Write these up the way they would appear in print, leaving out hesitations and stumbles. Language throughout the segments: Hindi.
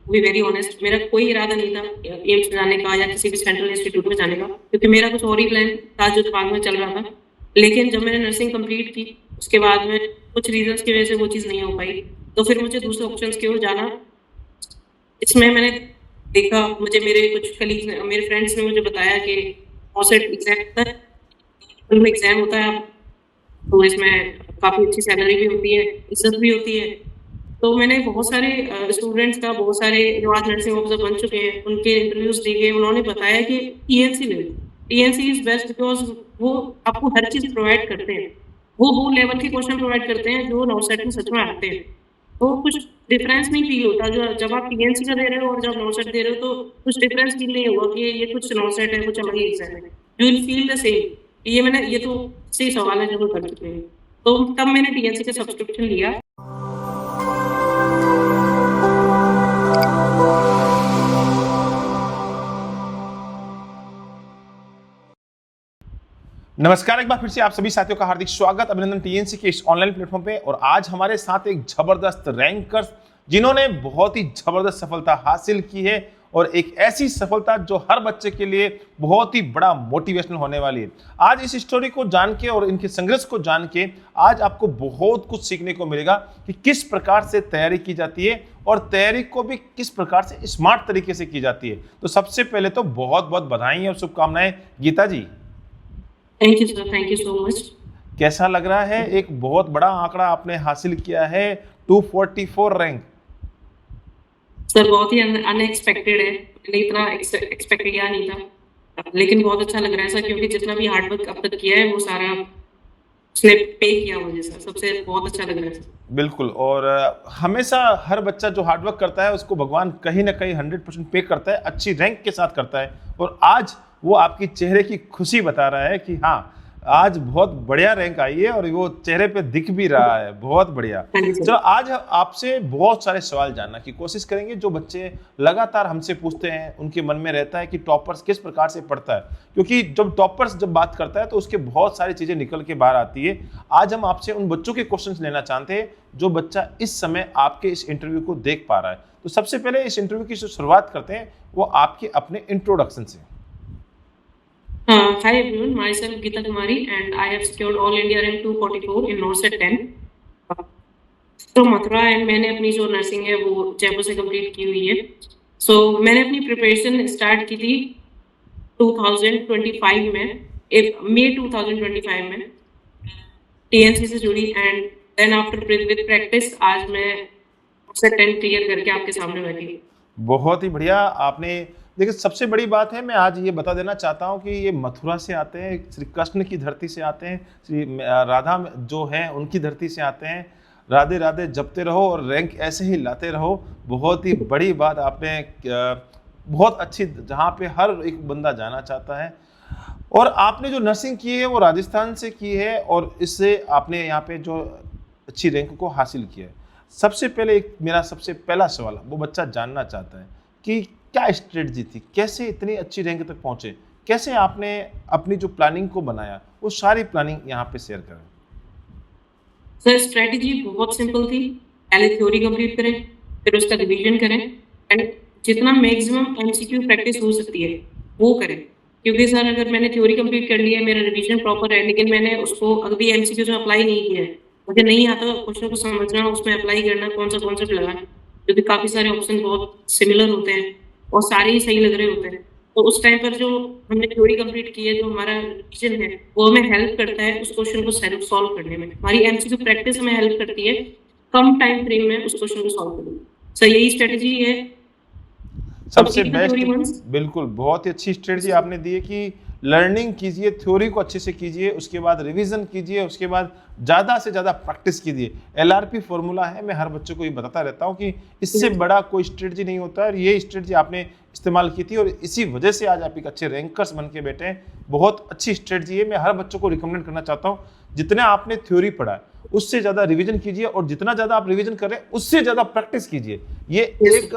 बी वेरी ऑनेस्ट, मेरा कोई इरादा नहीं था एम्स जाने का या किसी भी सेंट्रल इंस्टीट्यूट में जाने का, क्योंकि मेरा कुछ और ही प्लान था जो दिमाग में चल रहा था। लेकिन जब मैंने नर्सिंग कंप्लीट की, उसके बाद में कुछ रीजंस की वजह से वो चीज़ नहीं हो पाई, तो फिर मुझे दूसरे ऑप्शंस की ओर जाना। इसमें मैंने देखा, मुझे मेरे कुछ कलीग्स ने, मेरे फ्रेंड्स ने मुझे बताया कि ऑसेट एग्जाम होता है, एग्जाम होता है, तो इसमें काफ़ी अच्छी सैलरी भी होती है, इज्जत भी होती है। तो मैंने बहुत सारे स्टूडेंट्स का, बहुत सारे जो आज नर्सिंग ऑफिसर बन चुके हैं, उनके इंटरव्यूज देखे, उन्होंने बताया कि टीएनसी ले लो, टीएनसी इज बेस्ट बिकॉज वो आपको हर चीज़ प्रोवाइड करते हैं। वो लेवल के क्वेश्चन प्रोवाइड करते हैं जो नॉर्सेट में सच में आते हैं। तो कुछ डिफरेंस नहीं फील होता, जो जब आप टीएनसी का दे रहे हो और जब नॉर्सेट दे रहे हो, तो कुछ डिफरेंस फील नहीं होगा कि ये कुछ नॉर्सेट है, कुछ अलग ही एग्जाम है। You will feel the same. ये तो सही सवाल है जो वो कर चुके हैं। तो तब मैंने टीएनसी का सब्सक्रिप्शन लिया। नमस्कार, एक बार फिर से आप सभी साथियों का हार्दिक स्वागत, अभिनंदन टीएनसी के इस ऑनलाइन प्लेटफॉर्म पे। और आज हमारे साथ एक जबरदस्त रैंकर्स जिन्होंने बहुत ही जबरदस्त सफलता हासिल की है, और एक ऐसी सफलता जो हर बच्चे के लिए बहुत ही बड़ा मोटिवेशनल होने वाली है। आज इस स्टोरी को जान के और इनके संघर्ष को जान के आज आपको बहुत कुछ सीखने को मिलेगा कि किस प्रकार से तैयारी की जाती है और तैयारी को भी किस प्रकार से स्मार्ट तरीके से की जाती है। तो सबसे पहले तो बहुत बहुत बधाई और शुभकामनाएं Geeta ji. Thank you sir, thank you so much. कैसा लग रहा है? एक बहुत बड़ा आंकड़ा आपने हासिल किया है, 244 रैंक। सर बहुत ही अनएक्सपेक्टेड है, मैंने इतना एक्सपेक्ट किया नहीं था, लेकिन बहुत अच्छा लग रहा है सर, क्योंकि जितना भी हार्डवर्क अब तक किया है वो सारा उसने पे किया मुझे सर। सबसे बहुत अच्छा लग रहा है सर। बिल्कुल, और हमेशा हर बच्चा जो हार्डवर्क करता है उसको भगवान कहीं ना कहीं 100% पे करता है, अच्छी रैंक के साथ करता है। और आज वो आपकी चेहरे की खुशी बता रहा है कि हाँ, आज बहुत बढ़िया रैंक आई है, और वो चेहरे पे दिख भी रहा है। बहुत बढ़िया। चलो, आज आपसे बहुत सारे सवाल जानना की कोशिश करेंगे जो बच्चे लगातार हमसे पूछते हैं, उनके मन में रहता है कि टॉपर्स किस प्रकार से पढ़ता है, क्योंकि जब टॉपर्स जब बात करता है तो उसके बहुत सारी चीजें निकल के बाहर आती है। आज हम आपसे उन बच्चों के क्वेश्चंस लेना चाहते हैं जो बच्चा इस समय आपके इस इंटरव्यू को देख पा रहा है। तो सबसे पहले इस इंटरव्यू की जो शुरुआत करते हैं वो आपके अपने इंट्रोडक्शन से। Hi everyone, myself Geeta Kumari and I have secured all India rank 244 in NORCET 10 from Mathura, and मैंने अपनी जो नर्सिंग है वो जयपुर से कंप्लीट की हुई है। मैंने अपनी प्रिपरेशन स्टार्ट की थी 2025 में, मई 2025 में टीएनसी से जुड़ी, and then after with practice आज मैं NORCET 10 क्लियर करके आपके सामने बैठी। बहुत ही बढ़िया। आपने देखिए, सबसे बड़ी बात है, मैं आज ये बता देना चाहता हूँ कि ये मथुरा से आते हैं, श्री कृष्ण की धरती से आते हैं, श्री राधा जो हैं उनकी धरती से आते हैं। राधे राधे जपते रहो और रैंक ऐसे ही लाते रहो। बहुत ही बड़ी बात आपने, बहुत अच्छी, जहाँ पे हर एक बंदा जाना चाहता है। और आपने जो नर्सिंग की है वो राजस्थान से की है, और इससे आपने यहाँ पे जो अच्छी रैंक को हासिल किया है। सबसे पहले एक मेरा सबसे पहला सवाल, वो बच्चा जानना चाहता है कि क्या स्ट्रेटजी थी, कैसे इतनी अच्छी रैंक तक पहुंचे, कैसे आपने अपनी जो प्लानिंग को बनाया, वो सारी प्लानिंग यहाँ पे शेयर करें। सर स्ट्रेटजी बहुत सिंपल थी, पहले थ्योरी कंप्लीट करें, फिर उसका रिवीजन करें, एंड जितना मैक्सिमम एमसीक्यू प्रैक्टिस हो सकती है वो करें। क्योंकि सर अगर मैंने थ्योरी कंप्लीट कर लिया, मेरा रिवीजन प्रॉपर है, लेकिन मैंने उसको अभी एमसीक्यू में अप्लाई नहीं किया है, मुझे नहीं आता क्वेश्चन को समझना, उसमें अप्लाई करना, कौन सा कॉन्सेप्ट लगाना, क्योंकि काफ़ी सारे ऑप्शन बहुत सिमिलर होते हैं और सारे ही सही लग रहे होते हैं। तो उस टाइम पर जो हमने थ्योरी कंप्लीट की है, जो हमारा रिवीजन है, वो हमें हेल्प करता है उस क्वेश्चन को सॉल्व करने में। हमारी एमसीक्यू प्रैक्टिस हमें हेल्प करती है कम टाइम फ्रेम में उस क्वेश्चन को सॉल्व करने में। सर यही स्ट्रेटजी है सबसे बेस्ट। बिल्कुल, बहुत ही अच्छी स्ट्रेटजी आपने दी है कि लर्निंग कीजिए, थ्योरी को अच्छे से कीजिए, उसके बाद रिवीजन कीजिए, उसके बाद ज़्यादा से ज़्यादा प्रैक्टिस कीजिए। एलआरपी फॉर्मूला है, मैं हर बच्चों को ये बताता रहता हूँ कि इससे बड़ा कोई स्ट्रेटजी नहीं होता है, और ये स्ट्रेटजी आपने इस्तेमाल की थी और इसी वजह से आज आप एक अच्छे रैंकर्स बन के बैठे हैं। बहुत अच्छी स्ट्रेटजी है, मैं हर बच्चों को रिकमेंड करना चाहता हूँ। जितना आपने थ्योरी पढ़ा है उससे ज़्यादा रिवीजन कीजिए, और जितना ज़्यादा आप रिवीजन कर रहे हैं उससे ज़्यादा प्रैक्टिस कीजिए। ये एक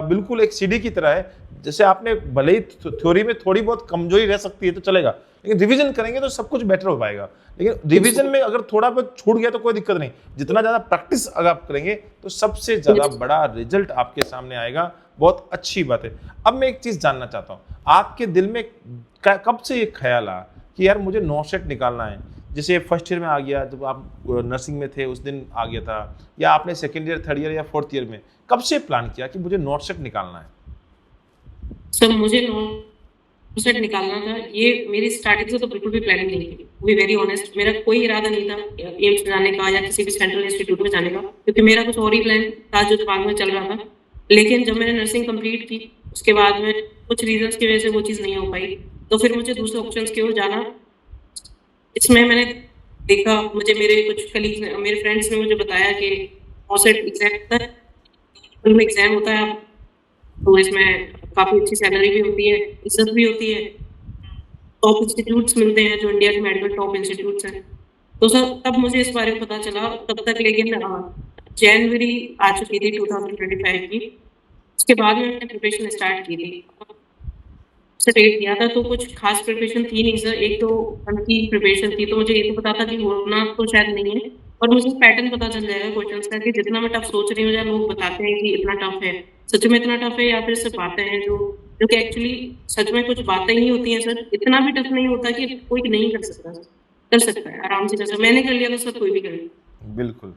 बिल्कुल एक सीढ़ी की तरह है। जैसे आपने भले ही थ्योरी में थोड़ी बहुत कमजोरी रह सकती है तो चलेगा, लेकिन रिवीजन करेंगे तो सब कुछ बेटर हो पाएगा। लेकिन रिवीजन में अगर थोड़ा बहुत छूट गया तो कोई दिक्कत नहीं, जितना ज़्यादा प्रैक्टिस अगर आप करेंगे तो सबसे ज़्यादा बड़ा रिजल्ट आपके सामने आएगा। बहुत अच्छी बात है। अब मैं एक चीज़ जानना चाहता हूँ, आपके दिल में कब से ये ख्याल आया कि यार मुझे नॉर्सेट निकालना है? जैसे फर्स्ट ईयर में आ गया, जब आप नर्सिंग में थे उस दिन आ गया था, या आपने सेकेंड ईयर, थर्ड ईयर या फोर्थ ईयर में कब से प्लान किया कि मुझे नॉर्सेट निकालना है? सर मुझे नॉर्सेट निकालना था, ये मेरी स्टार्टिंग से तो बिल्कुल भी प्लानिंग नहीं थी, टू बी वेरी ऑनेस्ट। मेरा कोई इरादा नहीं था एम्स में जाने का या किसी भी सेंट्रल इंस्टीट्यूट में जाने का, क्योंकि मेरा कुछ और ही प्लान था जो दिमाग में चल रहा था। लेकिन जब मैंने नर्सिंग कंप्लीट की उसके बाद में कुछ रीजंस की वजह से वो चीज़ नहीं हो पाई, तो फिर मुझे दूसरे ऑप्शंस की ओर जाना। इसमें मैंने देखा, मुझे मेरे कुछ कलीग्स ने, मेरे फ्रेंड्स ने मुझे बताया कि नॉर्सेट एग्जाम होता है, में एग्जाम होता है, तो इसमें काफ़ी अच्छी सैलरी भी होती है, इज्जत भी होती है, टॉप इंस्टीट्यूट्स मिलते हैं जो इंडिया के मेडिकल टॉप इंस्टीट्यूट्स हैं। तो सर तब मुझे इस बारे में पता चला, तब तक लेकिन जनवरी आ चुकी थी 2025 की। उसके बाद में मैंने प्रिपरेशन स्टार्ट की थी, स्टेट किया था, तो कुछ खास प्रिपरेशन थी नहीं सर। एक तो उनकी प्रिपरेशन थी, तो मुझे ये तो पता था कि होना तो शायद नहीं है, और मुझे पैटर्न पता चल जाएगा क्वेश्चंस का कि जितना मैं टफ सोच रही हूँ या लोग बताते हैं कि इतना टफ है, सच में इतना टफ है, या फिर सिर्फ बातें हैं जो कि एक्चुअली सच में कुछ बातें ही होती हैं सर। इतना भी टफ नहीं होता कि कोई नहीं कर सकता, कर सकता है आराम से। जैसे मैंने कर लिया तो सर कोई भी कर लिया। बिल्कुल,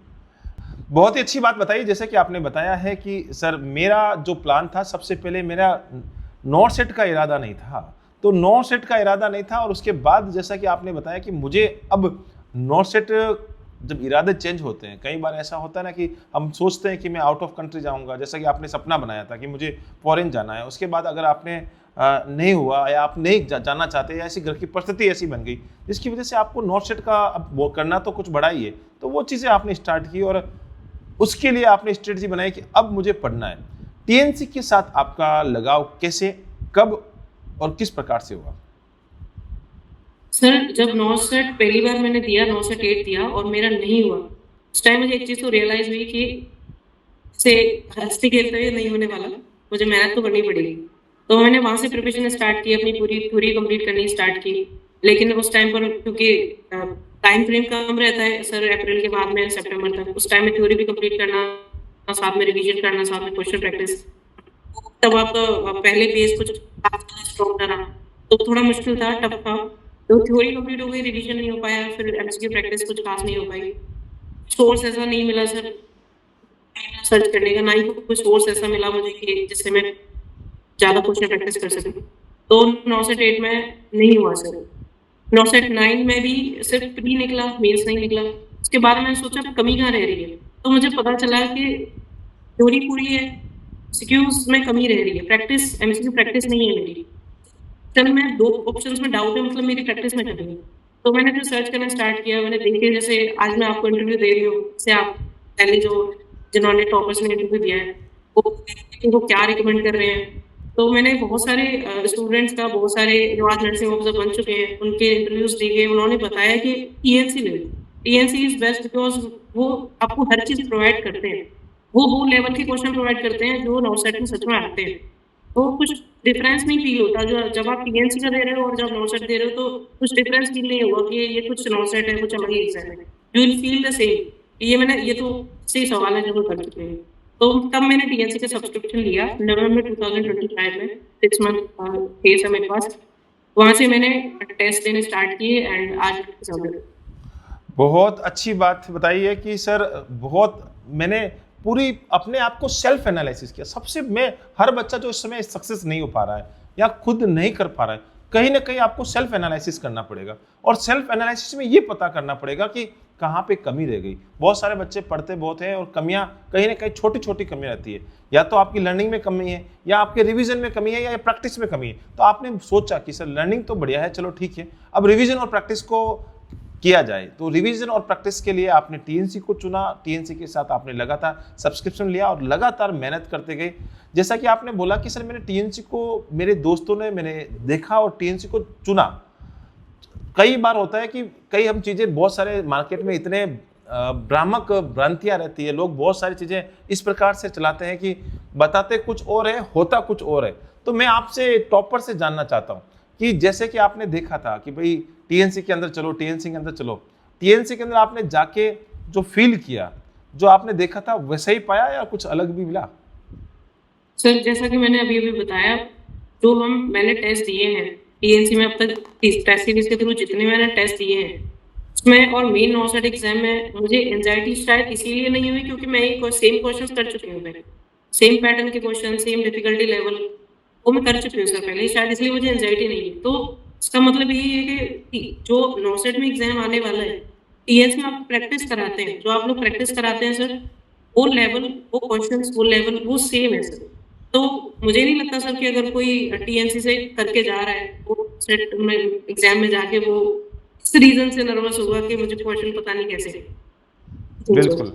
बहुत ही अच्छी बात बताई। जैसे कि आपने बताया है कि सर मेरा जो प्लान था, सबसे पहले मेरा नॉर्सेट का इरादा नहीं था, तो नॉर्सेट का इरादा नहीं था, और उसके बाद जैसा कि आपने बताया कि मुझे अब नॉर्सेट, जब इरादे चेंज होते हैं, कई बार ऐसा होता है ना कि हम सोचते हैं कि मैं आउट ऑफ कंट्री जाऊंगा, जैसा कि आपने सपना बनाया था कि मुझे फॉरेन जाना है, उसके बाद अगर आपने नहीं हुआ या आप नहीं जाना चाहते, या ऐसी घर की परिस्थिति ऐसी बन गई जिसकी वजह से आपको नॉर्सेट का अब वो करना तो कुछ बड़ा ही है, तो वो चीज़ें आपने स्टार्ट की और उसके लिए आपने स्ट्रेटजी बनाई कि अब मुझे पढ़ना है। टीएनसी के साथ आपका लगाव कैसे, कब और किस प्रकार से हुआ? सर जब नॉर्सेट पहली बार मैंने दिया, नॉर्सेट 8 दिया और मेरा नहीं हुआ, उस टाइम मुझे एक चीज़ तो रियलाइज़ हुई कि से हँसते खेलते हुए नहीं होने वाला, मुझे मेहनत तो करनी पड़ेगी। तो मैंने वहाँ से प्रिपरेशन स्टार्ट की, अपनी पूरी थ्योरी कंप्लीट करनी स्टार्ट की। लेकिन उस टाइम पर क्योंकि टाइम फ्रेम कम रहता है सर, अप्रैल के बाद में सितंबर तक, उस टाइम में थ्योरी भी कंप्लीट करना, साथ में रिवीजन करना, साथ में क्वेश्चन प्रैक्टिस, तब आप पहले बेस कुछ स्ट्रॉन्ग करा, तो थोड़ा मुश्किल था, टफ था। तो थ्योरी कंप्लीट हो गई, रिवीजन नहीं हो पाया, फिर एमसीक्यू प्रैक्टिस कुछ खास नहीं हो पाई। सोर्स ऐसा नहीं मिला सर सर्च करने का, ना ही कुछ सोर्स ऐसा मिला मुझे कि जिससे मैं ज़्यादा क्वेश्चन प्रैक्टिस कर सकूं। तो 9 से 8 में नहीं हुआ सर। 9 से 9 में भी सिर्फ प्री निकला, मेंस नहीं निकला। उसके बाद मैंने सोचा कमी कहाँ रह रही है, तो मुझे पता चला कि थ्योरी पूरी है, एमसीक्यूज में कमी रह रही है, प्रैक्टिस एमसीक्यू प्रैक्टिस नहीं है मेरी। चल मैं 2 ऑप्शंस में डाउट है, मतलब मेरी प्रैक्टिस में कमी है। तो मैंने फिर सर्च करना स्टार्ट किया, मैंने देखे, जैसे आज मैं आपको इंटरव्यू दे रही हूँ, जैसे आप पहले जो जिन्होंने टॉपर्स में इंटरव्यू दिया है वो क्या रिकमेंड कर रहे हैं। तो मैंने बहुत सारे स्टूडेंट्स का, बहुत सारे जो आज नर्सिंग ऑफिसर बन चुके हैं, उनके इंटरव्यूज देखे, उन्होंने बताया कि टीएनसी ले लो, टीएनसी इज बेस्ट, बिकॉज वो आपको हर चीज़ प्रोवाइड करते हैं, वो लेवल के क्वेश्चन प्रोवाइड करते हैं जो नॉर्सेट में सच में आते हैं। तो कुछ डिफरेंस नहीं फील होता, जो जब आप टीएनसी का दे रहे हो और जब नॉर्सेट दे रहे हो, तो कुछ डिफरेंस फील नहीं होगा कि ये कुछ नॉर्सेट है, कुछ अलग ही एग्जाम है। You will feel the same. ये तो सही सवाल है जो वो कर चुके हैं। तो तब मैंने टीएनसी का सब्सक्रिप्शन लिया नवंबर 2025 में, 6 मंथ फेस है मेरे पास। वहाँ से मैंने टेस्ट देने स्टार्ट किए एंड आज बहुत अच्छी बात बताई है कि सर बहुत मैंने पूरी अपने आप को सेल्फ एनालिसिस किया। सबसे मैं हर बच्चा जो इस समय सक्सेस नहीं हो पा रहा है या खुद नहीं कर पा रहा है, कहीं ना कहीं आपको सेल्फ एनालिसिस करना पड़ेगा, और सेल्फ एनालिसिस में ये पता करना पड़ेगा कि कहाँ पे कमी रह गई। बहुत सारे बच्चे पढ़ते बहुत हैं और कमियां कहीं ना कहीं छोटी छोटी कमियां रहती है, या तो आपकी लर्निंग में कमी है, या आपके रिवीजन में कमी है, या प्रैक्टिस में कमी है। तो आपने सोचा कि सर लर्निंग तो बढ़िया है, चलो ठीक है, अब रिवीजन और प्रैक्टिस को किया जाए। तो रिवीजन और प्रैक्टिस के लिए आपने टीएनसी को चुना, टीएनसी के साथ आपने लगातार सब्सक्रिप्शन लिया और लगातार मेहनत करते गए। जैसा कि आपने बोला कि सर मैंने टीएनसी को, मेरे दोस्तों ने, मैंने देखा और टीएनसी को चुना। कई बार होता है कि कई हम चीज़ें बहुत सारे मार्केट में इतने भ्रामक भ्रांतियाँ रहती है, लोग बहुत सारी चीज़ें इस प्रकार से चलाते हैं कि बताते कुछ और है, होता कुछ और है। तो मैं आपसे टॉपर से जानना चाहता हूँ कि जैसे कि आपने देखा था कि भाई टीएनसी के अंदर चलो, टीएनसी के अंदर चलो, टीएनसी के अंदर आपने जाके जो फील किया, जो आपने देखा था वैसा ही पाया या कुछ अलग भी मिला? सर जैसा कि मैंने अभी अभी बताया, जो मैंने टेस्ट दिए हैं टीएनसी में अब तक, टेस्ट सीरीज के थ्रू जितने मैंने टेस्ट दिए हैं उसमें, और मेन नॉसेट एग्जाम में मुझे एंजाइटी शायद इसीलिए नहीं हुई क्योंकि मैं ये सेम क्वेश्चंस कर चुकी हूँ, मैं सेम पैटर्न के क्वेश्चन, सेम डिफिकल्टी लेवल वो मैं कर चुकी हूँ सर पहले, शायद इसलिए मुझे एंजाइटी नहीं है। तो इसका मतलब यही है कि जो नॉसेट में एग्जाम आने वाला है, टीएनसी में आप प्रैक्टिस कराते हैं, जो आप लोग प्रैक्टिस कराते हैं सर, वो लेवल, वो क्वेश्चंस, वो लेवल, वो सेम है सर। तो मुझे नहीं लगता सर कि अगर कोई टीएनसी से करके जा रहा है वो सेट में एग्जाम में जाके वो इस रीजन से नर्वस होगा कि मुझे क्वेश्चन पता नहीं कैसे। जी सर। बिल्कुल।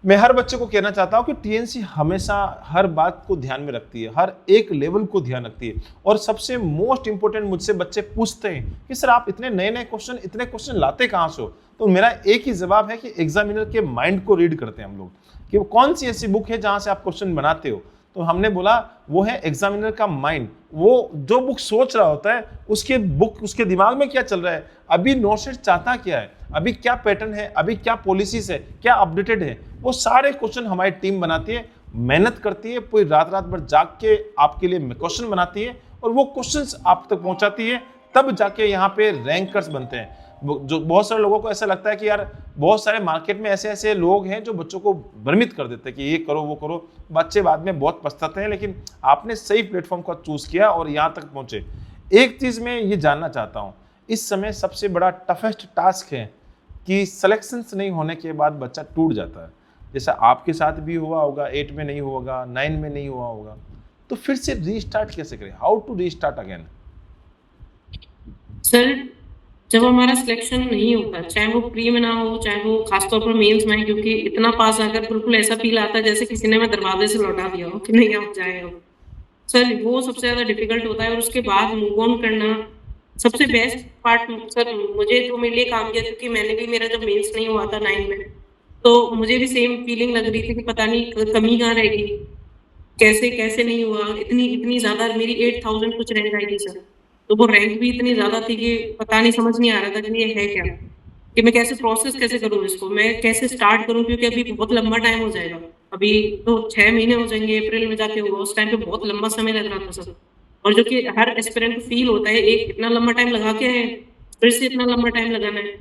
मैं हर बच्चे को कहना चाहता हूँ कि टीएनसी हमेशा हर बात को ध्यान में रखती है, हर एक लेवल को ध्यान रखती है। और सबसे मोस्ट इंपॉर्टेंट, मुझसे बच्चे पूछते हैं कि सर आप इतने नए नए क्वेश्चन, इतने क्वेश्चन लाते कहाँ से हो? तो मेरा एक ही जवाब है कि एग्जामिनर के माइंड को रीड करते हैं हम लोग, कि वो कौन सी ऐसी बुक है जहाँ से आप क्वेश्चन बनाते हो। तो हमने बोला वो है एग्जामिनर का माइंड, वो जो बुक सोच रहा होता है उसके दिमाग में क्या चल रहा है, अभी नोसेट चाहता क्या है, अभी क्या पैटर्न है, अभी क्या पॉलिसीज है, क्या अपडेटेड है, वो सारे क्वेश्चन हमारी टीम बनाती है, मेहनत करती है, पूरी रात रात भर जाग के आपके लिए क्वेश्चन बनाती है और वो क्वेश्चंस आप तक पहुंचाती है, तब जाके यहाँ पे रैंकर्स बनते हैं। जो बहुत सारे लोगों को ऐसा लगता है कि यार बहुत सारे मार्केट में ऐसे ऐसे लोग हैं जो बच्चों को भ्रमित कर देते हैं कि ये करो वो करो, बच्चे बाद में बहुत पछताते हैं, लेकिन आपने सही प्लेटफॉर्म को चूज किया और यहाँ तक पहुंचे। एक चीज मैं ये जानना चाहता हूँ, इस समय सबसे बड़ा टफेस्ट टास्क है कि सिलेक्शंस नहीं होने के बाद बच्चा टूट जाता है, जैसा आपके साथ भी हुआ होगा, 8 में नहीं हुआ होगा, 9 में नहीं हुआ होगा, तो फिर से रीस्टार्ट कैसे करें, how to restart again? Sir जब हमारा सिलेक्शन नहीं होता, चाहे वो प्री में ना हो, चाहे वो खासतौर पर मेंस में, क्योंकि इतना पास आकर बिल्कुल ऐसा फील आता है जैसे किसी ने मैं दरवाजे से लौटा दिया हो कि नहीं आप जाए हो सर, वो सबसे ज्यादा डिफिकल्ट होता है। और उसके बाद मूव ऑन करना सबसे बेस्ट पार्ट सर, मुझे जो मेरे लिए काम किया, क्योंकि मैंने भी, मेरा जब मेंस नहीं हुआ था 9 में, तो मुझे भी सेम फीलिंग लग रही थी कि पता नहीं कमी कहाँ रह गई, कैसे कैसे नहीं हुआ, इतनी इतनी ज्यादा मेरी 8000 कुछ रैंक आई थी सर। तो वो रैंक भी इतनी ज्यादा थी कि पता नहीं, समझ नहीं आ रहा था कि ये है क्या, कि मैं कैसे प्रोसेस कैसे करूँ इसको, मैं कैसे स्टार्ट करूँ, क्योंकि अभी बहुत लंबा टाइम हो जाएगा, अभी तो 6 महीने हो जाएंगे, अप्रैल में जाके होगा, उस टाइम पे बहुत लंबा समय लग रहा था सर। और जो कि हर एस्पिरेंट को फील होता है, एक इतना लंबा टाइम लगा के है, फिर से इतना लंबा टाइम लगाना है।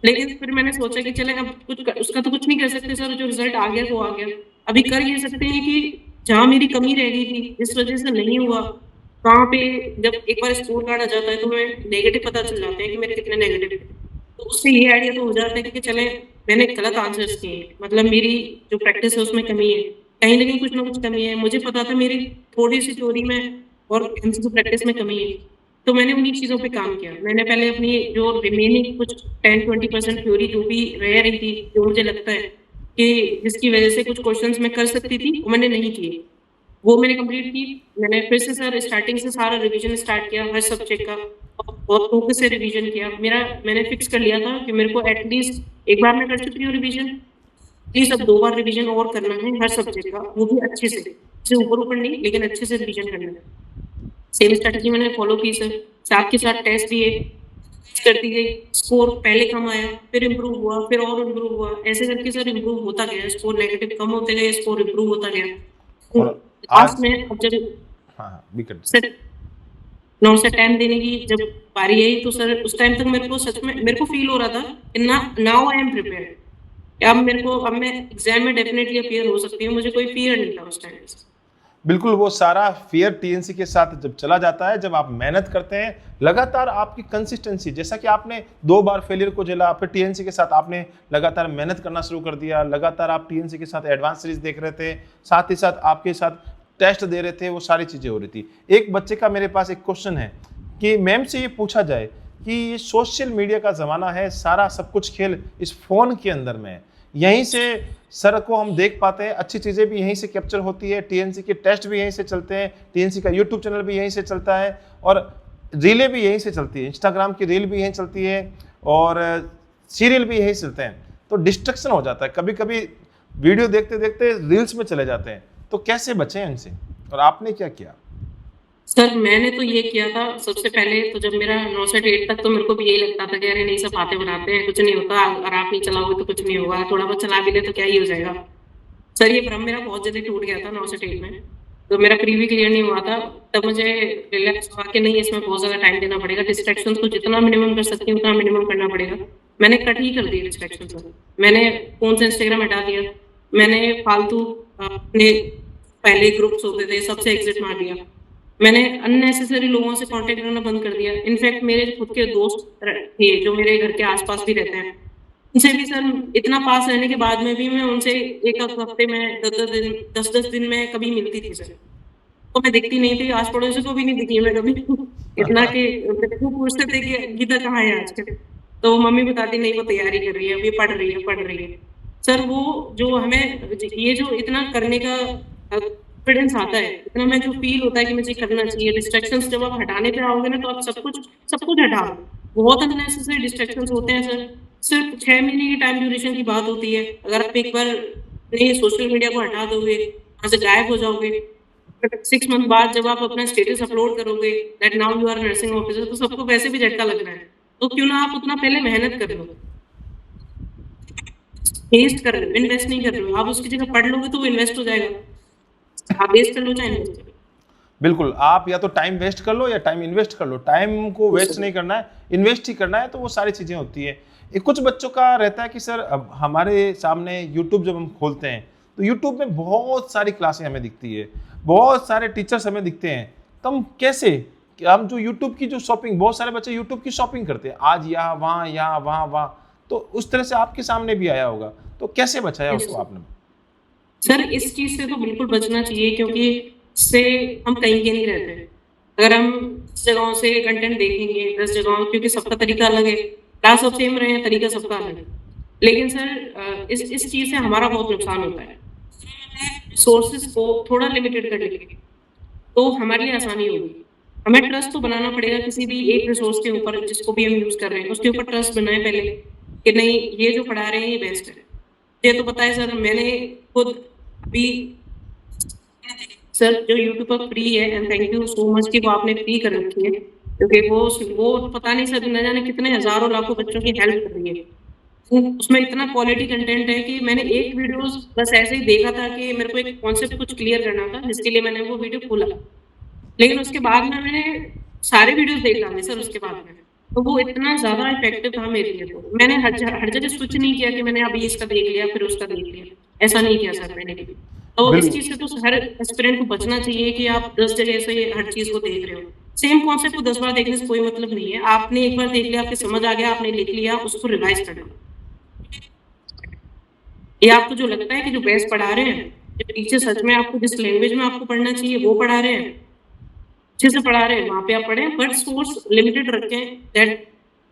लेकिन फिर मैंने सोचा कि चले, अब उसका तो कुछ नहीं कर सकते सर, जो रिजल्ट आ गया वो आ गया। अभी कर ये सकते हैं कि जहाँ मेरी कमी रह गई थी, इस वजह से नहीं हुआ, वहाँ पे जब एक बार स्कोर कार्ड आ जाता है तो हमें नेगेटिव पता चल जाते हैं कि मेरे कितने नेगेटिव, तो उससे ये आइडिया तो हो जाता है कि चले मैंने गलत आंसर्स किए, मतलब मेरी जो प्रैक्टिस है उसमें कमी है, कहीं ना कहीं कुछ ना कुछ कमी है, मुझे पता था मेरी थोड़ी सी थ्योरी में और एमसीक्यू प्रैक्टिस में कमी है। तो मैंने उन्हीं चीज़ों पे काम किया, मैंने पहले अपनी जो रिमेनिंग कुछ 10-20% थ्योरी जो भी रह रही थी, जो मुझे लगता है कि जिसकी वजह से कुछ क्वेश्चंस मैं कर सकती थी, वो मैंने नहीं किए, वो मैंने कंप्लीट की। मैंने फिर से सर स्टार्टिंग से सारा रिवीजन स्टार्ट किया हर सब्जेक्ट का, और बहुत फोकस से रिवीजन किया। मैंने फिक्स कर लिया था कि मेरे को एटलीस्ट एक बार मैं कर चुकी हूँ रिवीजन, प्लीज अब 2 बार रिवीजन और करना है हर सब्जेक्ट का, वो भी अच्छे से ऊपर ऊपर नहीं, लेकिन अच्छे से रिवीजन करना है। सेम स्ट्रेटजी मैंने फॉलो की सर, साथ के साथ टेस्ट दिए, करती गई, स्कोर पहले कम आया, फिर इम्प्रूव हुआ, फिर और इम्प्रूव हुआ, ऐसे करके सर इम्प्रूव होता गया, स्कोर नेगेटिव कम होते गए, स्कोर इम्प्रूव होता गया। और लास्ट आज, में अब जब हाँ बिल्कुल, सर 9 से 10 देने की जब बारी आई, तो सर उस टाइम तक मेरे को सच में मेरे को फील हो रहा था कि नाउ आई एम प्रिपेयर्ड, अब मैं एग्जाम में डेफिनेटली अपीयर हो सकती हूँ, मुझे कोई फियर नहीं था उस टाइम। बिल्कुल वो सारा फियर टीएनसी के साथ जब चला जाता है, जब आप मेहनत करते हैं, लगातार आपकी कंसिस्टेंसी, जैसा कि आपने 2 बार फेलियर को झेला, फिर टीएनसी के साथ आपने लगातार मेहनत करना शुरू कर दिया, लगातार आप टीएनसी के साथ एडवांस सीरीज देख रहे थे, साथ ही साथ आपके साथ टेस्ट दे रहे थे, वो सारी चीज़ें हो रही थी। एक बच्चे का मेरे पास एक क्वेश्चन है कि मैम से ये पूछा जाए कि ये सोशल मीडिया का ज़माना है, सारा सब कुछ खेल इस फ़ोन के अंदर में है, यहीं से सर को हम देख पाते हैं, अच्छी चीज़ें भी यहीं से कैप्चर होती है, टीएनसी के टेस्ट भी यहीं से चलते हैं, टीएनसी का यूट्यूब चैनल भी यहीं से चलता है, और रीलें भी यहीं से चलती है, इंस्टाग्राम की रील भी यहीं चलती है, और सीरियल भी यहीं से चलते हैं। तो डिस्ट्रक्शन हो जाता है, कभी कभी वीडियो देखते देखते रील्स में चले जाते हैं, तो कैसे बचें इनसे और आपने क्या किया? सर मैंने तो ये किया था सबसे पहले, तो जब मेरा 9 से 8 तक तो मेरे को भी यही लगता था कि अरे नहीं, सब बातें बनाते हैं, कुछ नहीं होता, अगर आप नहीं चलाओगे तो कुछ नहीं होगा, थोड़ा बहुत चला भी ले तो क्या ही हो जाएगा। सर ये भ्रम मेरा बहुत जल्दी टूट गया था 9 से 8 में। तो मेरा प्री भी क्लियर नहीं हुआ था, तब मुझे रिलैक्स हुआ कि नहीं, इसमें बहुत ज़्यादा टाइम देना पड़ेगा, डिस्ट्रैक्शंस को जितना मिनिमम कर सकती हूँ उतना मिनिमम करना पड़ेगा। मैंने कट ही कर दिए डिस्ट्रैक्शंस। मैंने फ़ोन से इंस्टाग्राम हटा दिया, मैंने फालतू अपने पहले ग्रुप्स होते थे सबसे एग्जिट मार दिया, मैंने अननेसेसरी लोगों से कांटेक्ट करना बंद कर दिया। इनफैक्ट मेरे खुद के दोस्त थे जो मेरे घर के आसपास भी रहते हैं, उनसे भी सर इतना पास रहने के बाद में भी मैं उनसे एक हफ्ते में 10-10 दिन में कभी मिलती थी सर। तो मैं दिखती नहीं थी, आस पड़ोसी को भी नहीं दिखी मैं कभी। इतना कि वो पूछते थे कि गीता कहाँ है आजकल, तो मम्मी बताती नहीं वो तैयारी कर रही है, अभी पढ़ रही है पढ़ रही है। सर वो जो हमें ये जो इतना करने का कॉन्फिडेंस आता है, इतना मैं जो फील होता है कि मुझे करना चाहिए, डिस्ट्रैक्शंस जब आप हटाने पे आओगे ना तो आप सब कुछ हटा दो। बहुत अननेसेसरी डिस्ट्रैक्शंस होते हैं सर, सिर्फ 6 महीने की टाइम ड्यूरेशन की बात होती है। अगर आप एक बार नहीं सोशल मीडिया को हटा दोगे, वहां से गायब हो जाओगे, 6 मंथ बाद जब आप अपना स्टेटस अपलोड करोगे that now you are nursing officer, तो सबको वैसे भी झटका लगना है। तो क्यों ना आप उतना पहले मेहनत कर लो, वेस्ट कर रहे हो, इन्वेस्ट नहीं कर रहे हो, आप उसकी जगह पढ़ लोगे तो वो इन्वेस्ट हो जाएगा। आप वेस्ट कर लो चाहे इन्वेस्ट कर लो। बिल्कुल, आप या तो टाइम वेस्ट कर लो या टाइम इन्वेस्ट कर लो, टाइम को वेस्ट सर नहीं करना है, इन्वेस्ट ही करना है, तो वो सारी चीज़ें होती है। एक कुछ बच्चों का रहता है कि सर अब हमारे सामने यूट्यूब जब हम खोलते हैं, तो यूट्यूब में बहुत सारी क्लासें हमें दिखती है, बहुत सारे टीचर्स हमें दिखते हैं, तो हम कैसे, कि हम जो यूट्यूब की जो शॉपिंग, बहुत सारे बच्चे यूट्यूब की शॉपिंग करते हैं, आज यहाँ वहाँ वहाँ, तो उस तरह से आपके सामने भी आया होगा, तो कैसे बचाया यस उसको सर। आपने? सर इस चीज से तो बिल्कुल बचना चाहिए, क्योंकि इससे हम कहीं के नहीं रहते। अगर हम 10 जगहों से कंटेंट देखेंगे, 10 जगहों, क्योंकि सबका तरीका अलग है, क्लास सब सेम रहे हैं, तरीका सबका अलग है। लेकिन सर इस चीज से हमारा बहुत नुकसान होता है। सोर्सेज को थोड़ा लिमिटेड कर लेंगे तो हमारे लिए आसानी होगी। हमें ट्रस्ट तो बनाना पड़ेगा किसी भी एक रिसोर्स के ऊपर, जिसको भी हम यूज कर रहे हैं उसके ऊपर ट्रस्ट बनाए पहले, कि नहीं ये जो पढ़ा रहे हैं ये बेस्ट है। ये तो पता है सर, मैंने खुद अभी सर जो यूट्यूब पर फ्री है, and thank you so much कि वो आपने फ्री कर रखी है, क्योंकि वो पता नहीं सर न जाने कितने हजारों लाखों बच्चों की हेल्प कर रही है। उसमें इतना क्वालिटी कंटेंट है कि मैंने एक वीडियोस बस ऐसे ही देखा था कि मेरे को एक कॉन्सेप्ट कुछ क्लियर करना था, जिसके लिए मैंने वो वीडियो खोला, लेकिन उसके बाद में मैंने सारे वीडियोस देख डाले सर उसके बाद में। तो वो इतना ज्यादा इफेक्टिव था मेरे लिए, तो मैंने हर जगह स्विच नहीं किया कि मैंने अभी इसका देख लिया फिर उसका देख लिया, ऐसा नहीं किया सर मैंने कभी। तो इस बिल्कुल। चीज से तो हर एस्पिरेंट को बचना चाहिए कि आप 10 जगह से हर चीज को देख रहे हो। सेम कॉन्सेप्ट को 10 बार देखने से कोई मतलब नहीं है, आपने एक बार देख लिया, आपके समझ आ गया, आपने लिख लिया, उसको रिवाइज कर लो। ये आपको जो लगता है कि जो बेस्ट पढ़ा रहे हैं, जो टीचर सच में आपको जिस लैंग्वेज में आपको पढ़ना चाहिए वो पढ़ा रहे हैं, अच्छे से पढ़ा रहे हैं, वहां पे आप पढ़ें, बट सोर्स लिमिटेड रखें, दैट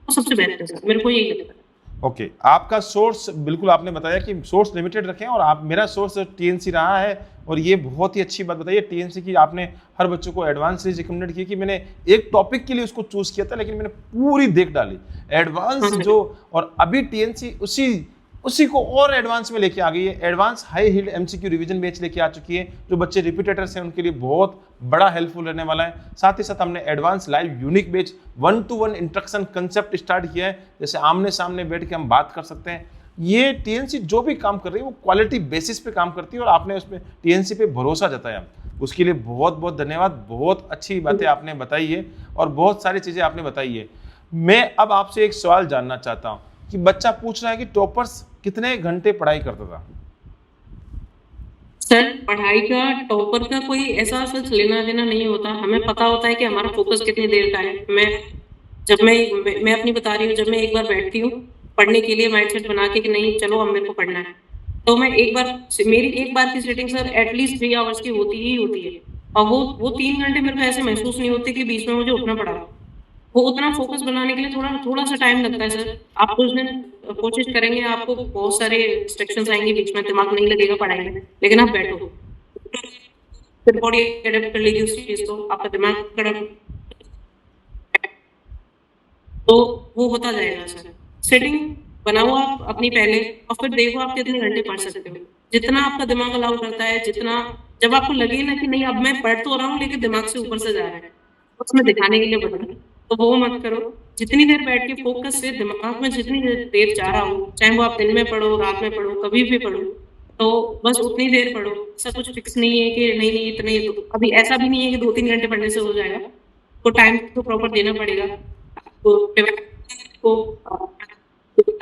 सबसे बेस्ट है सर, मेरे को यही लगता है। ओके, आपका सोर्स, बिल्कुल आपने बताया कि सोर्स लिमिटेड रखें, और आप, मेरा सोर्स टीएनसी रहा है, और ये बहुत ही अच्छी बात बताइए टीएनसी की। आपने हर बच्चों को एडवांस सीरीज रिकमेंडेड की, कि मैंने एक टॉपिक के लिए उसको चूज किया था, लेकिन मैंने पूरी देख डाली हाँ एडवांस सर। जो, और अभी टीएनसी उसी उसी को और एडवांस में लेके आ गई है। Advance high yield MCQ revision batch लेके आ चुकी है, जो बच्चे रिपीटेटर्स हैं उनके लिए बहुत बड़ा हेल्पफुल रहने वाला है। साथ ही साथ हमने advance live unique batch 1-to-1 instruction concept start किया है, जैसे आमने सामने बैठ के हम बात कर सकते हैं। ये टीएनसी जो भी काम कर रही है वो क्वालिटी बेसिस पे काम करती है, और आपने उसमें टीएनसी पे भरोसा जताया, उसके लिए बहुत बहुत धन्यवाद। बहुत अच्छी बातें आपने बताई है और बहुत सारी चीज़ें आपने बताई है। मैं अब आपसे एक सवाल जानना चाहता हूँ कि बच्चा पूछ रहा है कि टॉपर्स कितने घंटे पढ़ाई करता था? सर पढ़ाई का, टॉपर का कोई ऐसा सच लेना देना नहीं होता, हमें पता होता है कि हमारा फोकस कितनी देर का है। मैं अपनी बता रही हूँ, जब मैं एक बार बैठती हूँ पढ़ने के लिए माइंडसेट बना के कि नहीं चलो अब मेरे को पढ़ना है, तो मैं एक बार, मेरी एक बार की सेटिंग सर एटलीस्ट 3 आवर्स की होती ही होती है। और वो 3 घंटे मेरे को ऐसे महसूस नहीं होते कि बीच में मुझे उठना पड़ा। वो उतना फोकस बनाने के लिए थोड़ा थोड़ा सा टाइम लगता है सर। आप कुछ दिन कोशिश करेंगे, आपको बहुत सारे डिस्ट्रैक्शंस आएंगे बीच में, दिमाग नहीं लगेगा पढ़ाई में, लेकिन आप बैठो, फिर बॉडी अडेप्ट कर लेगी उस चीज को, आपका दिमाग कड़क, तो वो होता जाएगा सर। सेटिंग बनाओ आप अपनी पहले, और फिर देखो आप कितने घंटे पढ़ सकते हो, जितना आपका दिमाग अलाउ करता है, जितना, जब आपको लगे ना कि नहीं अब मैं पढ़ तो रहा हूँ लेकिन दिमाग से ऊपर से जा रहा है, उसमें दिखाने के लिए बना, तो वो मत करो। जितनी देर बैठ के फोकस से दिमाग में जितनी देर जा रहा हो, चाहे वो आप दिन में पढ़ो, रात में पढ़ो, कभी भी पढ़ो, तो बस उतनी देर पढ़ो। ऐसा कुछ फिक्स नहीं है कि नहीं नहीं इतने, तो अभी ऐसा भी नहीं है कि 2-3 घंटे पढ़ने से हो जाएगा, तो टाइम तो प्रॉपर देना पड़ेगा आपको। को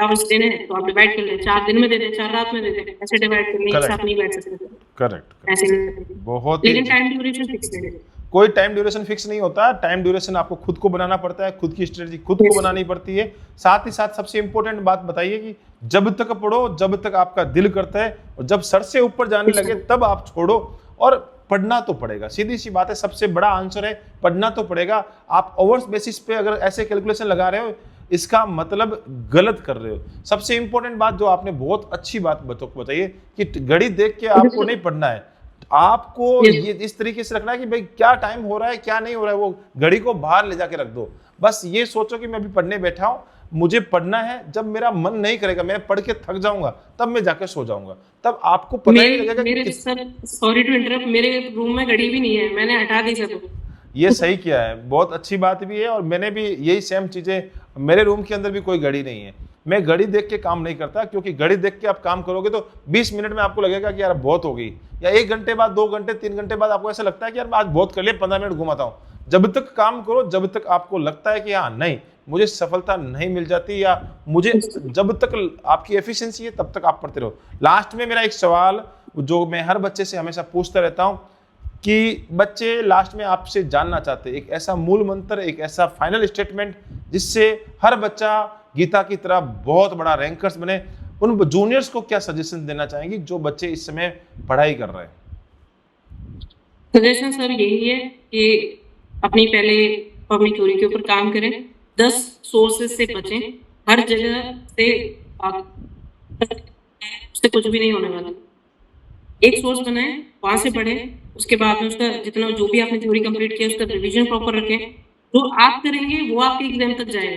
आवर्स देने हैं तो आप डिवाइड कर लें, 4 दिन में दे दें, 4 रात में दे दें, ऐसे डिवाइड कर लें, एक साथ नहीं बैठ सकते, करेक्ट। ऐसे नहीं, बहुत ही लेकिन टाइम ड्यूरेशन फिक्स है। कोई टाइम ड्यूरेशन फिक्स नहीं होता, टाइम ड्यूरेशन आपको खुद को बनाना पड़ता है, खुद की स्ट्रेटजी खुद को बनानी पड़ती है। साथ ही साथ सबसे इंपॉर्टेंट बात बताइए कि जब तक पढ़ो, जब तक आपका दिल करता है, और जब सर से ऊपर जाने लगे तब आप छोड़ो। और पढ़ना तो पड़ेगा, सीधी सी बात है, सबसे बड़ा आंसर है पढ़ना तो पड़ेगा। आप ओवर्स बेसिस पे अगर ऐसे कैलकुलेशन लगा रहे हो, इसका मतलब गलत कर रहे हो। सबसे इंपॉर्टेंट बात जो आपने बहुत अच्छी बात बच्चों को बताई है कि घड़ी देख के आपको नहीं पढ़ना है, आपको ये इस तरीके से रखना है कि भाई क्या टाइम हो रहा है क्या नहीं हो रहा है, वो घड़ी को बाहर ले जाके रख दो। बस ये सोचो कि मैं अभी पढ़ने बैठा हूं, मुझे पढ़ना है, जब मेरा मन नहीं करेगा, मैं पढ़ के थक जाऊंगा, तब मैं जाके सो जाऊंगा, तब आपको पता ही नहीं लगेगा मेरे सर, सॉरी टू इंटरप्ट, मेरे रूम में घड़ी भी नहीं है, मैंने हटा दी सब। ये सही किया है, बहुत अच्छी बात भी है। और मैंने भी यही सेम चीजें, मेरे रूम के अंदर भी कोई घड़ी नहीं है, मैं घड़ी देख के काम नहीं करता, क्योंकि घड़ी देख के आप काम करोगे तो 20 मिनट में आपको लगेगा कि यार बहुत हो गई, या 1 घंटे बाद, 2 घंटे, 3 घंटे बाद आपको ऐसा लगता है कि यार आज बहुत कर लिया, 15 मिनट घुमाता हूँ। जब तक काम करो, जब तक आपको लगता है कि हाँ नहीं मुझे सफलता नहीं मिल जाती, या मुझे, जब तक आपकी एफिशिएंसी है तब तक आप पढ़ते रहो। लास्ट में मेरा एक सवाल जो मैं हर बच्चे से हमेशा पूछता रहता हूँ, कि बच्चे लास्ट में आपसे जानना चाहते हैं एक ऐसा मूल मंत्र, एक ऐसा फाइनल स्टेटमेंट जिससे हर बच्चा गीता की तरह बहुत बड़ा रैंकर्स बने। उन जूनियर्स को क्या सजेशन देना चाहेंगी जो बच्चे इस समय पढ़ाई कर रहे हैं? सजेशन सर यही है कि अपनी पहले अपनी थ्योरी के ऊपर काम करें, 10 सोर्सेज से बचें, हर जगह से उससे कुछ भी नहीं होने वाला। एक सोर्स बनाएं, वहां से पढ़ें, उसके बाद में उसका जितना जो भी आपने थ्योरी कंप्लीट किया उसका रिवीजन प्रॉपर रखें। जो आप करेंगे वो आपके एग्जाम तक जाएगा।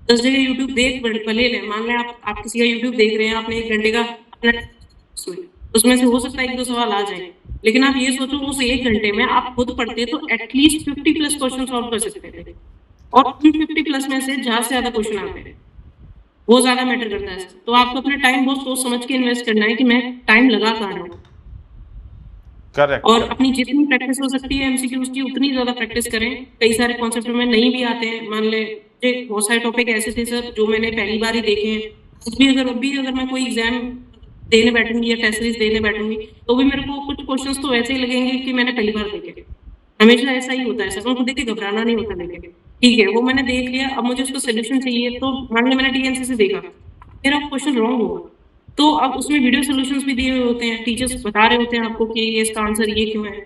10 जगह यूट्यूब देख भले लें, मान लें आप किसी का यूट्यूब देख रहे हैं, आपने 1 घंटे का अपना, उसमें से हो सकता है 1-2 सवाल आ जाए, लेकिन आप ये सोचो उस 1 घंटे में आप खुद पढ़ते तो एटलीस्ट 50+ क्वेश्चन सॉल्व कर सकते थे, और उन 50+ में से ज्यादा से ज्यादा क्वेश्चन आते हैं, वो ज्यादा मैटर करता है। तो आपको अपना टाइम बहुत सोच समझ के इन्वेस्ट करना है कि मैं टाइम लगा पा रहा हूँ। करेक्ट। और अपनी जितनी प्रैक्टिस हो सकती है एमसीक्यूज की उतनी ज्यादा प्रैक्टिस करें। कई सारे कॉन्सेप्ट में नहीं भी आते हैं, मान ले बहुत सारे टॉपिक ऐसे थे सर जो मैंने पहली बार ही देखे हैं, अगर मैं कोई एग्जाम देने बैठूंगी या टेस्ट सीरीज देने बैठूंगी तो भी मेरे को कुछ क्वेश्चंस तो ऐसे ही लगेंगे कि मैंने पहली बार देखे। हमेशा ऐसा ही होता है सर, उनको देख के घबराना नहीं होता, लेकिन ठीक है वो मैंने देख लिया, अब मुझे उसका सोल्यूशन चाहिए। तो मान लो मैंने टीएनसी से देखा, मेरा क्वेश्चन रॉन्ग हुआ, तो अब उसमें वीडियो सोल्यूशंस भी दिए हुए होते हैं, टीचर्स बता रहे होते हैं आपको कि ये इसका आंसर ये क्यों है,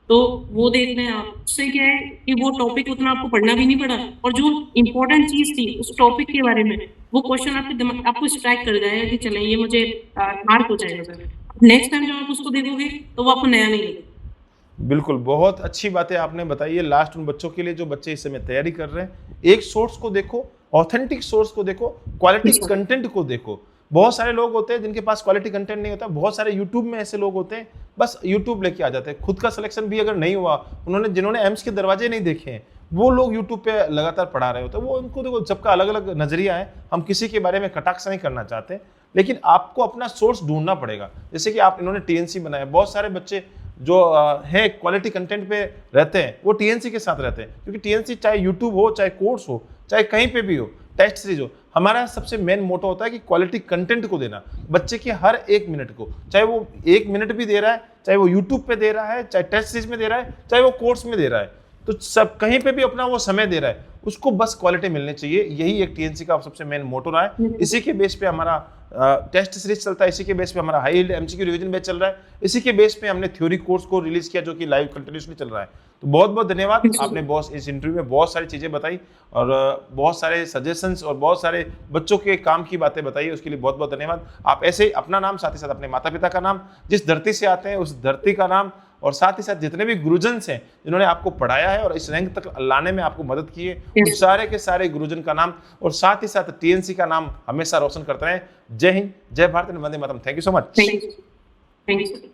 तो वो देख लें आप। उससे क्या है कि वो टॉपिक उतना आपको पढ़ना भी नहीं पड़ा, और जो इम्पोर्टेंट चीज थी उस टॉपिक के बारे में वो क्वेश्चन आपके दिमाग आपको स्ट्राइक कर जाएगा कि चले ये मुझे मार्क हो जाएगा सर। नेक्स्ट टाइम जब आप उसको देखोगे तो वो आपको नया नहीं लगेगा। बिल्कुल, बहुत अच्छी बातें आपने बताई है। लास्ट उन बच्चों के लिए जो बच्चे इस समय तैयारी कर रहे हैं, एक सोर्स को देखो, ऑथेंटिक सोर्स को देखो, क्वालिटी कंटेंट को देखो। बहुत सारे लोग होते हैं जिनके पास क्वालिटी कंटेंट नहीं होता, बहुत सारे यूट्यूब में ऐसे लोग होते हैं बस यूट्यूब लेके आ जाते हैं, खुद का सिलेक्शन भी अगर नहीं हुआ, जिन्होंने एम्स के दरवाजे नहीं देखे हैं, वो लोग यूट्यूब पे लगातार पढ़ा रहे होते हैं। वो उनको देखो, सबका अलग अलग नजरिया है, हम किसी के बारे में कटाक्ष नहीं करना चाहते, लेकिन आपको अपना सोर्स ढूंढना पड़ेगा। जैसे कि इन्होंने टीएनसी बनाया, बहुत सारे बच्चे जो है क्वालिटी कंटेंट पे रहते हैं वो टीएनसी के साथ रहते हैं, क्योंकि टीएनसी चाहे यूट्यूब हो, चाहे कोर्स हो, चाहे कहीं पे भी हो, टेस्ट सीरीज हो, हमारा सबसे मेन मोटो होता है कि क्वालिटी कंटेंट को देना बच्चे के हर 1 मिनट को, चाहे वो 1 मिनट भी दे रहा है, चाहे वो यूट्यूब पे दे रहा है, चाहे टेस्ट सीरीज में दे रहा है, चाहे वो कोर्स में दे रहा है, तो सब कहीं पे भी अपना वो समय दे रहा है, उसको बस क्वालिटी मिलनी चाहिए। यही एक टीएनसी का सबसे मेन मोटो रहा है। इसी के बेस पे हमारा टेस्ट सीरीज चलता है, इसी के बेस पे हमारा high yield MCQ revision batch चल रहा है, इसी के बेस पे हमने थ्योरी कोर्स को रिलीज किया जो कि लाइव कंटिन्यूसली चल रहा है। तो बहुत बहुत धन्यवाद, आपने बॉस इस इंटरव्यू में बहुत सारी चीजें बताई और बहुत सारे सजेशंस और बहुत सारे बच्चों के काम की बातें बताई, उसके लिए बहुत बहुत धन्यवाद। आप ऐसे अपना नाम, साथ ही साथ अपने माता पिता का नाम, जिस धरती से आते हैं उस धरती का नाम और साथ ही साथ जितने भी गुरुजन हैं जिन्होंने आपको पढ़ाया है और इस रैंक तक लाने में आपको मदद की है, उन सारे के सारे गुरुजन का नाम और साथ ही साथ टीएनसी का नाम हमेशा रोशन करते रहे। जय हिंद, जय भारत, वंदे मातरम। Thank you so much. Thank you sir.